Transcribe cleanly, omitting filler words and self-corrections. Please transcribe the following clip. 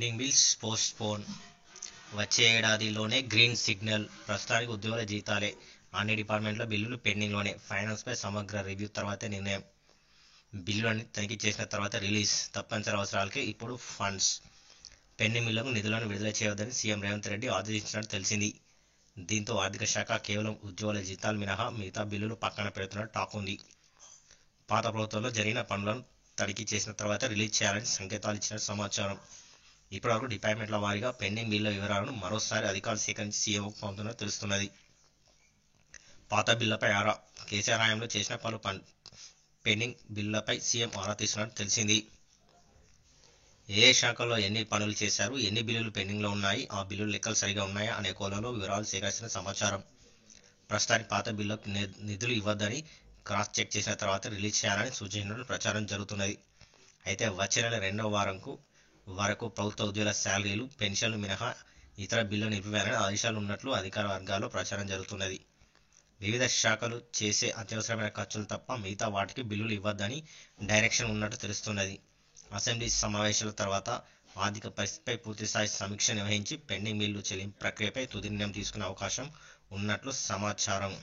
Pending bills postpone. వచ్చే ఏడాదిలోనే green signal. ప్రస్తుతానికి ఉద్యోగుల జీతాలే. అన్ని డిపార్ట్మెంట్లో బిల్లులు పెండింగ్లోనే. ఫైనాన్స్పై సమగ్ర రివ్యూ తర్వాతే నిర్ణయం. బిల్లులన్నీ తనిఖీ చేసిన తర్వాత రిలీజ్. తప్పనిసరి అవసరాలకే ఇప్పుడు ఫండ్స్. పెండింగ్ బిల్లులకు నిధులను విడుదల చేయవద్దని సీఎం రేవంత్ రెడ్డి ఆదేశించినట్టు తెలిసింది. దీంతో ఆర్థిక శాఖ కేవలం ఉద్యోగుల జీతాలు మినహా మిగతా బిల్లులు పక్కన పెడుతున్నట్టు టాక్ ఉంది. పాత ప్రభుత్వంలో జరిగిన పనులను తనిఖీ చేసిన తర్వాత రిలీజ్ చేయాలని సంకేతాలు ఇచ్చినట్టు సమాచారం. ఇప్పటివరకు డిపార్ట్మెంట్ల వారీగా పెండింగ్ బిల్లుల వివరాలను మరోసారి అధికారులు సేకరించి సీఎంఓకు పంపుతున్నట్టు తెలుస్తున్నది. పాత బిల్లులపై ఆరా. కేసీఆర్ హయాంలో చేసిన పలు పెండింగ్ బిల్లులపై సీఎం ఆరా తీస్తున్నట్టు తెలిసింది. ఏ శాఖల్లో ఎన్ని పనులు చేశారు, ఎన్ని బిల్లులు పెండింగ్లో ఉన్నాయి, ఆ బిల్లుల లెక్కలు సరిగా ఉన్నాయా అనే కోణంలో వివరాలు సేకరిస్తున్న సమాచారం. ప్రస్తుతానికి పాత బిల్లులకు నిధులు ఇవ్వద్దని క్రాస్ చెక్ చేసిన తర్వాత రిలీజ్ చేయాలని సూచించినట్లు ప్రచారం జరుగుతున్నది. అయితే వచ్చే నెల 2వ వారంకు వరకు ప్రభుత్వ ఉద్యోగుల శాలరీలు, పెన్షన్లు మినహా ఇతర బిల్లులు నిలిపివేయాలని ఆదేశాలు ఉన్నట్లు అధికార వర్గాల్లో ప్రచారం జరుగుతున్నది. వివిధ శాఖలు చేసే అత్యవసరమైన ఖర్చులు తప్ప మిగతా వాటికి బిల్లులు ఇవ్వద్దని డైరెక్షన్ ఉన్నట్టు తెలుస్తున్నది. అసెంబ్లీ సమావేశాల తర్వాత ఆర్థిక పరిస్థితిపై పూర్తిస్థాయి సమీక్ష నిర్వహించి పెండింగ్ బిల్లు చెల్లింపు ప్రక్రియపై తుది నిర్ణయం తీసుకునే అవకాశం ఉన్నట్లు సమాచారం.